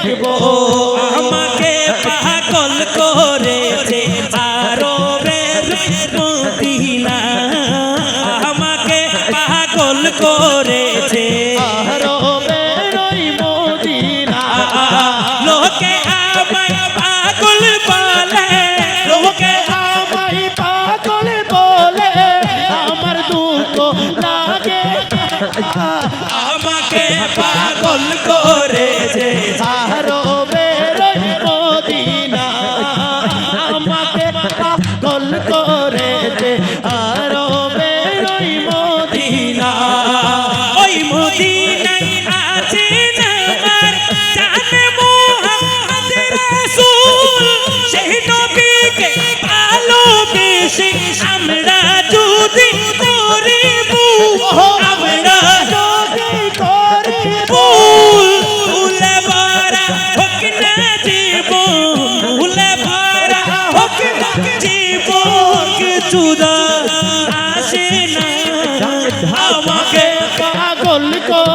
দেখবো আমাকে পাগল করেছে আরবের মদিনা আমাকে পাগল করেছে আরবের ওই মদিনা লোকে আমায় পাগল বলে লোকে আমায় পাগল বলে আমার দুঃখ লাগে আমাকে পাগল করেছে আরবের ওই মদিনা আমাকে পাগল করেছে আরবের ওই মদিনা ওই মদিনায় আছে আমার জানে মুহাম্মদ রাসূল সেই নবীকে ভালোবেসে আমরা যদি করি আমরা যদি করি ভুলে ভরা হোক না জীবন ভুলে ভরা হোক না জীবন কিছুদা আসে না আমাকে পাগল করে